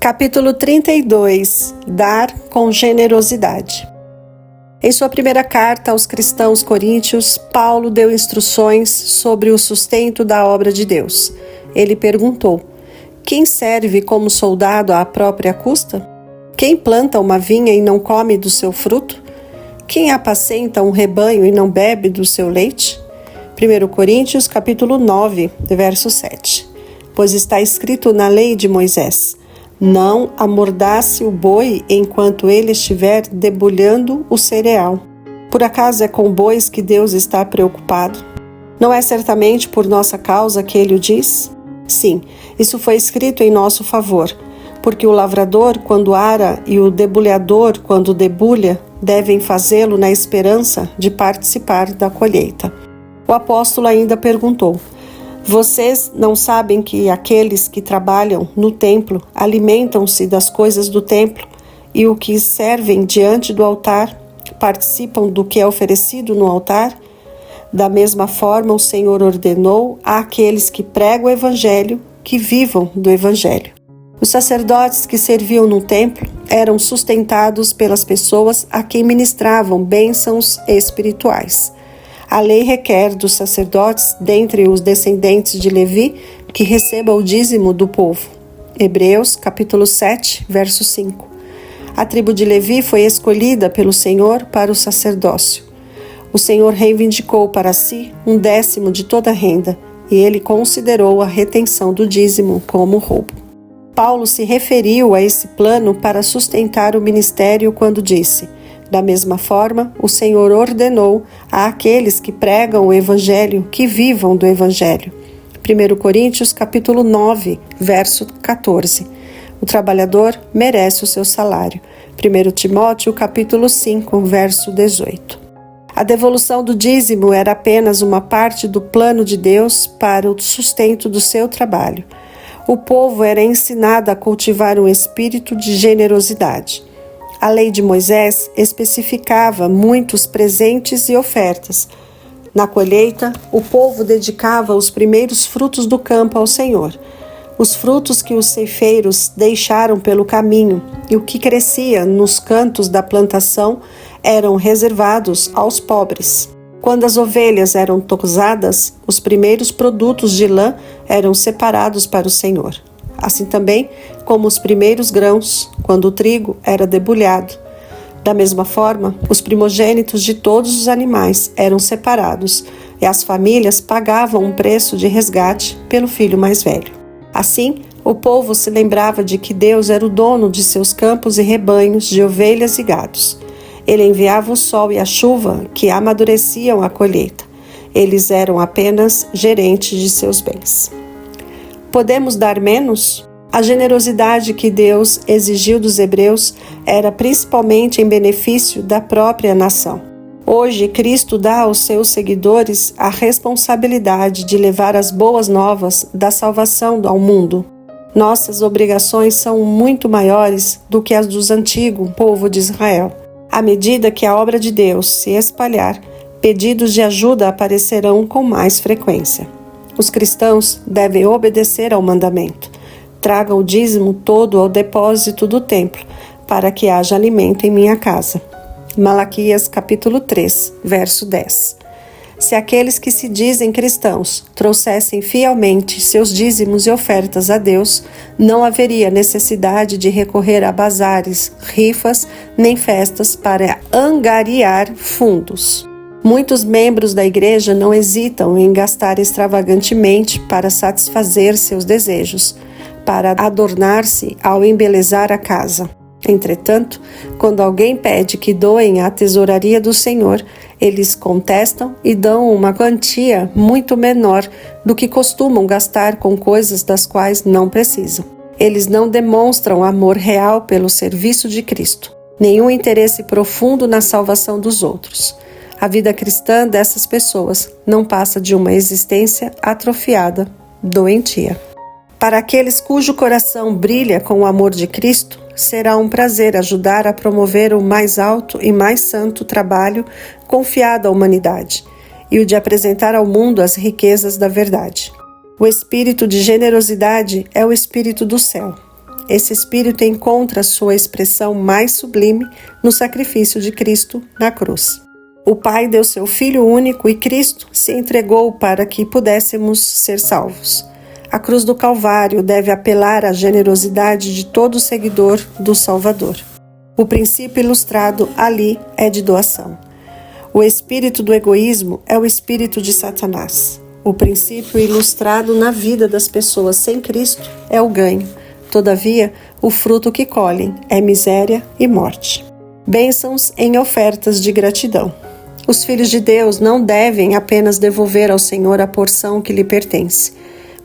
Capítulo 32. Dar com generosidade. Em sua primeira carta aos cristãos coríntios, Paulo deu instruções sobre o sustento da obra de Deus. Ele perguntou: quem serve como soldado à própria custa? Quem planta uma vinha e não come do seu fruto? Quem apacenta um rebanho e não bebe do seu leite? 1 Coríntios capítulo 9, verso 7. Pois está escrito na lei de Moisés: não amordace o boi enquanto ele estiver debulhando o cereal. Por acaso é com bois que Deus está preocupado? Não é certamente por nossa causa que ele o diz? Sim, isso foi escrito em nosso favor, porque o lavrador, quando ara, e o debulhador, quando debulha, devem fazê-lo na esperança de participar da colheita. O apóstolo ainda perguntou: vocês não sabem que aqueles que trabalham no templo alimentam-se das coisas do templo e o que servem diante do altar participam do que é oferecido no altar? Da mesma forma, o Senhor ordenou àqueles que pregam o evangelho que vivam do evangelho. Os sacerdotes que serviam no templo eram sustentados pelas pessoas a quem ministravam bênçãos espirituais. A lei requer dos sacerdotes, dentre os descendentes de Levi, que receba o dízimo do povo. Hebreus, capítulo 7, verso 5. A tribo de Levi foi escolhida pelo Senhor para o sacerdócio. O Senhor reivindicou para si 1/10 de toda a renda, e ele considerou a retenção do dízimo como roubo. Paulo se referiu a esse plano para sustentar o ministério quando disse: da mesma forma, o Senhor ordenou àqueles que pregam o Evangelho que vivam do Evangelho. 1 Coríntios capítulo 9, verso 14. O trabalhador merece o seu salário. 1 Timóteo capítulo 5, verso 18. A devolução do dízimo era apenas uma parte do plano de Deus para o sustento do seu trabalho. O povo era ensinado a cultivar um espírito de generosidade. A lei de Moisés especificava muitos presentes e ofertas. Na colheita, o povo dedicava os primeiros frutos do campo ao Senhor. Os frutos que os ceifeiros deixaram pelo caminho e o que crescia nos cantos da plantação eram reservados aos pobres. Quando as ovelhas eram tosadas, os primeiros produtos de lã eram separados para o Senhor. Assim também como os primeiros grãos, quando o trigo era debulhado. Da mesma forma, os primogênitos de todos os animais eram separados e as famílias pagavam um preço de resgate pelo filho mais velho. Assim, o povo se lembrava de que Deus era o dono de seus campos e rebanhos de ovelhas e gados. Ele enviava o sol e a chuva que amadureciam a colheita. Eles eram apenas gerentes de seus bens. Podemos dar menos? A generosidade que Deus exigiu dos hebreus era principalmente em benefício da própria nação. Hoje, Cristo dá aos seus seguidores a responsabilidade de levar as boas novas da salvação ao mundo. Nossas obrigações são muito maiores do que as dos antigos povo de Israel. À medida que a obra de Deus se espalhar, pedidos de ajuda aparecerão com mais frequência. Os cristãos devem obedecer ao mandamento. Traga o dízimo todo ao depósito do templo, para que haja alimento em minha casa. Malaquias capítulo 3, verso 10. Se aqueles que se dizem cristãos trouxessem fielmente seus dízimos e ofertas a Deus, não haveria necessidade de recorrer a bazares, rifas, nem festas para angariar fundos. Muitos membros da igreja não hesitam em gastar extravagantemente para satisfazer seus desejos, para adornar-se ao embelezar a casa. Entretanto, quando alguém pede que doem à tesouraria do Senhor, eles contestam e dão uma quantia muito menor do que costumam gastar com coisas das quais não precisam. Eles não demonstram amor real pelo serviço de Cristo, nenhum interesse profundo na salvação dos outros. A vida cristã dessas pessoas não passa de uma existência atrofiada, doentia. Para aqueles cujo coração brilha com o amor de Cristo, será um prazer ajudar a promover o mais alto e mais santo trabalho confiado à humanidade e o de apresentar ao mundo as riquezas da verdade. O espírito de generosidade é o espírito do céu. Esse espírito encontra sua expressão mais sublime no sacrifício de Cristo na cruz. O Pai deu seu Filho único e Cristo se entregou para que pudéssemos ser salvos. A cruz do Calvário deve apelar à generosidade de todo seguidor do Salvador. O princípio ilustrado ali é de doação. O espírito do egoísmo é o espírito de Satanás. O princípio ilustrado na vida das pessoas sem Cristo é o ganho. Todavia, o fruto que colhem é miséria e morte. Bênçãos em ofertas de gratidão. Os filhos de Deus não devem apenas devolver ao Senhor a porção que lhe pertence,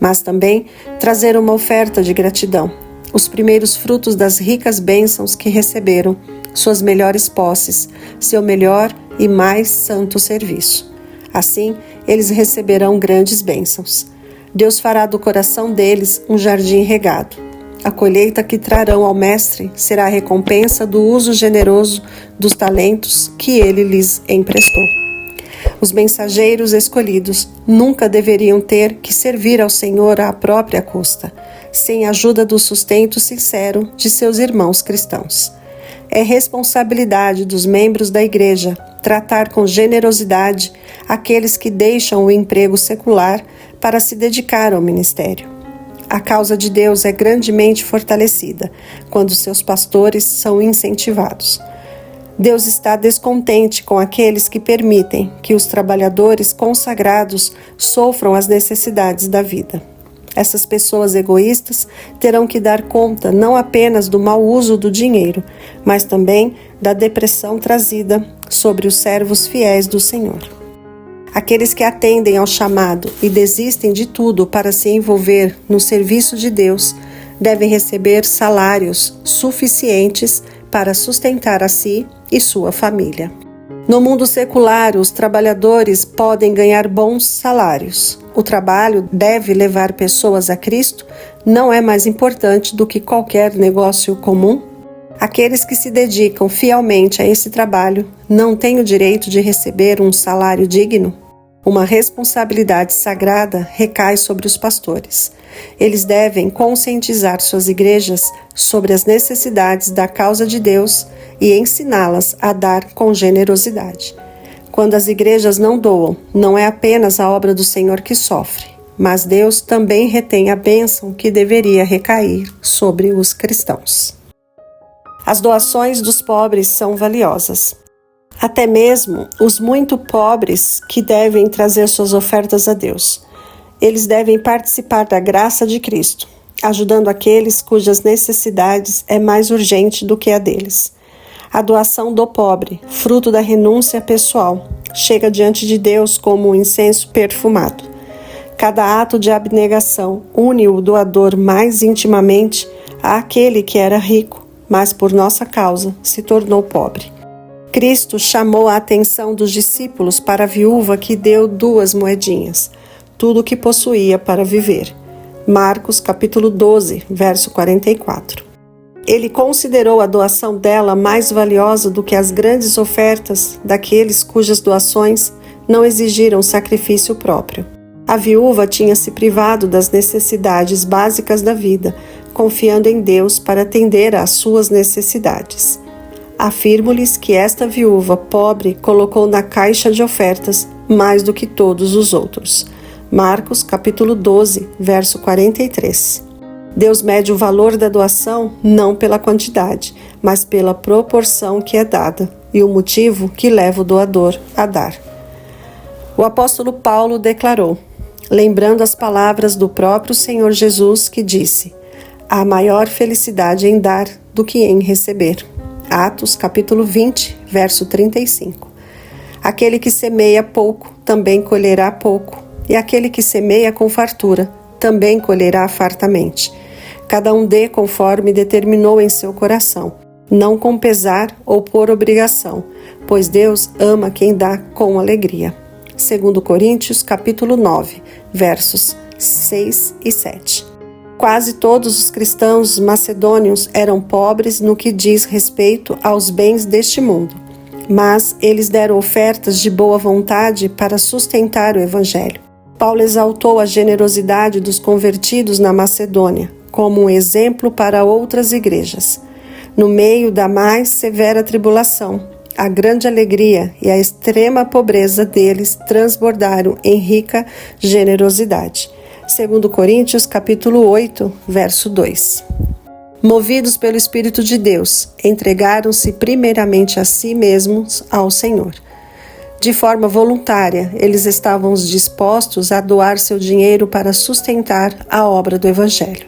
mas também trazer uma oferta de gratidão, os primeiros frutos das ricas bênçãos que receberam, suas melhores posses, seu melhor e mais santo serviço. Assim, eles receberão grandes bênçãos. Deus fará do coração deles um jardim regado. A colheita que trarão ao Mestre será a recompensa do uso generoso dos talentos que ele lhes emprestou. Os mensageiros escolhidos nunca deveriam ter que servir ao Senhor à própria custa, sem a ajuda do sustento sincero de seus irmãos cristãos. É responsabilidade dos membros da Igreja tratar com generosidade aqueles que deixam o emprego secular para se dedicar ao ministério. A causa de Deus é grandemente fortalecida quando seus pastores são incentivados. Deus está descontente com aqueles que permitem que os trabalhadores consagrados sofram as necessidades da vida. Essas pessoas egoístas terão que dar conta não apenas do mau uso do dinheiro, mas também da depressão trazida sobre os servos fiéis do Senhor. Aqueles que atendem ao chamado e desistem de tudo para se envolver no serviço de Deus devem receber salários suficientes para sustentar a si e sua família. No mundo secular, os trabalhadores podem ganhar bons salários. O trabalho deve levar pessoas a Cristo não é mais importante do que qualquer negócio comum. Aqueles que se dedicam fielmente a esse trabalho não têm o direito de receber um salário digno? Uma responsabilidade sagrada recai sobre os pastores. Eles devem conscientizar suas igrejas sobre as necessidades da causa de Deus e ensiná-las a dar com generosidade. Quando as igrejas não doam, não é apenas a obra do Senhor que sofre, mas Deus também retém a bênção que deveria recair sobre os cristãos. As doações dos pobres são valiosas. Até mesmo os muito pobres que devem trazer suas ofertas a Deus. Eles devem participar da graça de Cristo, ajudando aqueles cujas necessidades é mais urgente do que a deles. A doação do pobre, fruto da renúncia pessoal, chega diante de Deus como um incenso perfumado. Cada ato de abnegação une o doador mais intimamente àquele que era rico, mas por nossa causa se tornou pobre. Cristo chamou a atenção dos discípulos para a viúva que deu 2 moedinhas, tudo o que possuía para viver. Marcos capítulo 12, verso 44. Ele considerou a doação dela mais valiosa do que as grandes ofertas daqueles cujas doações não exigiram sacrifício próprio. A viúva tinha se privado das necessidades básicas da vida, confiando em Deus para atender às suas necessidades. Afirmo-lhes que esta viúva pobre colocou na caixa de ofertas mais do que todos os outros. Marcos capítulo 12, verso 43. Deus mede o valor da doação não pela quantidade, mas pela proporção que é dada e o motivo que leva o doador a dar. O apóstolo Paulo declarou, lembrando as palavras do próprio Senhor Jesus que disse: há maior felicidade em dar do que em receber. Atos capítulo 20, verso 35. Aquele que semeia pouco também colherá pouco, e aquele que semeia com fartura também colherá fartamente. Cada um dê conforme determinou em seu coração, não com pesar ou por obrigação, pois Deus ama quem dá com alegria. 2 Coríntios capítulo 9, versos 6 e 7. Quase todos os cristãos macedônios eram pobres no que diz respeito aos bens deste mundo, mas eles deram ofertas de boa vontade para sustentar o Evangelho. Paulo exaltou a generosidade dos convertidos na Macedônia, como um exemplo para outras igrejas. No meio da mais severa tribulação, a grande alegria e a extrema pobreza deles transbordaram em rica generosidade. 2 Coríntios capítulo 8, verso 2. Movidos pelo Espírito de Deus, entregaram-se primeiramente a si mesmos ao Senhor. De forma voluntária, eles estavam dispostos a doar seu dinheiro para sustentar a obra do Evangelho.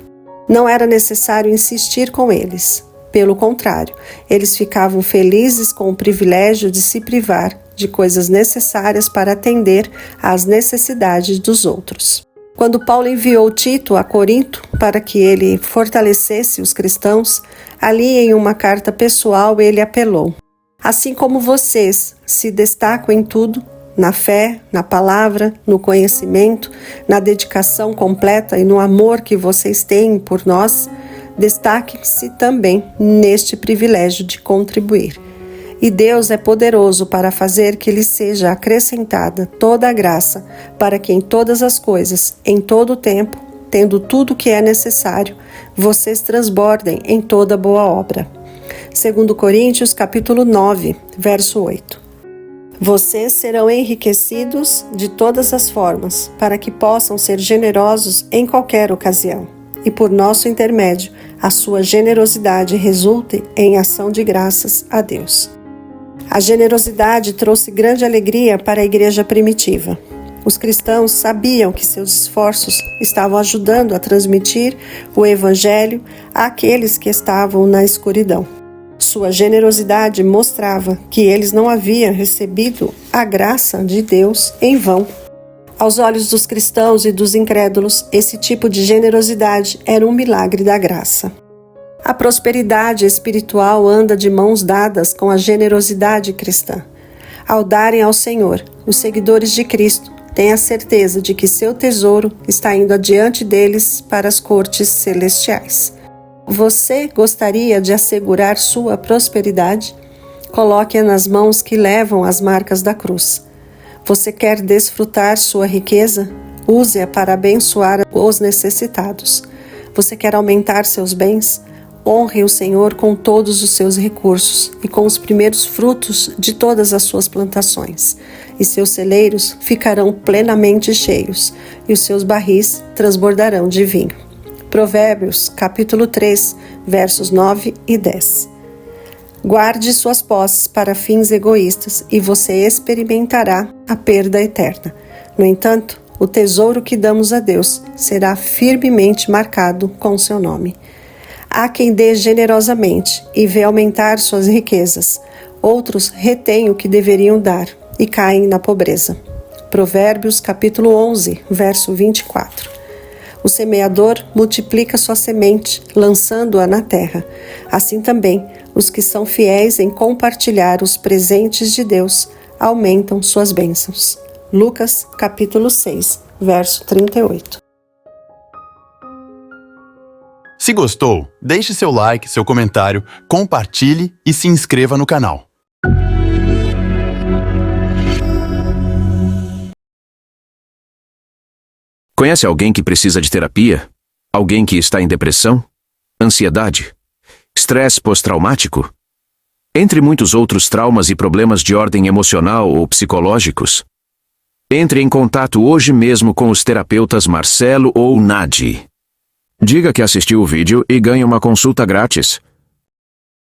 Não era necessário insistir com eles. Pelo contrário, eles ficavam felizes com o privilégio de se privar de coisas necessárias para atender às necessidades dos outros. Quando Paulo enviou Tito a Corinto para que ele fortalecesse os cristãos, ali em uma carta pessoal ele apelou: assim como vocês se destacam em tudo, na fé, na palavra, no conhecimento, na dedicação completa e no amor que vocês têm por nós, destaquem-se também neste privilégio de contribuir. E Deus é poderoso para fazer que lhes seja acrescentada toda a graça, para que em todas as coisas, em todo o tempo, tendo tudo o que é necessário, vocês transbordem em toda boa obra. 2 Coríntios capítulo 9, verso 8. Vocês serão enriquecidos de todas as formas, para que possam ser generosos em qualquer ocasião. E por nosso intermédio, a sua generosidade resulte em ação de graças a Deus. A generosidade trouxe grande alegria para a igreja primitiva. Os cristãos sabiam que seus esforços estavam ajudando a transmitir o Evangelho àqueles que estavam na escuridão. Sua generosidade mostrava que eles não haviam recebido a graça de Deus em vão. Aos olhos dos cristãos e dos incrédulos, esse tipo de generosidade era um milagre da graça. A prosperidade espiritual anda de mãos dadas com a generosidade cristã. Ao darem ao Senhor, os seguidores de Cristo têm a certeza de que seu tesouro está indo adiante deles para as cortes celestiais. Você gostaria de assegurar sua prosperidade? Coloque-a nas mãos que levam as marcas da cruz. Você quer desfrutar sua riqueza? Use-a para abençoar os necessitados. Você quer aumentar seus bens? Honre o Senhor com todos os seus recursos e com os primeiros frutos de todas as suas plantações. E seus celeiros ficarão plenamente cheios, e os seus barris transbordarão de vinho. Provérbios, capítulo 3, versos 9 e 10. Guarde suas posses para fins egoístas e você experimentará a perda eterna. No entanto, o tesouro que damos a Deus será firmemente marcado com seu nome. Há quem dê generosamente e vê aumentar suas riquezas. Outros retêm o que deveriam dar e caem na pobreza. Provérbios capítulo 11, verso 24. O semeador multiplica sua semente, lançando-a na terra. Assim também, os que são fiéis em compartilhar os presentes de Deus aumentam suas bênçãos. Lucas capítulo 6, verso 38. Se gostou, deixe seu like, seu comentário, compartilhe e se inscreva no canal. Conhece alguém que precisa de terapia? Alguém que está em depressão? Ansiedade? Estresse pós-traumático? Entre muitos outros traumas e problemas de ordem emocional ou psicológicos? Entre em contato hoje mesmo com os terapeutas Marcelo ou Nadi. Diga que assistiu o vídeo e ganhe uma consulta grátis.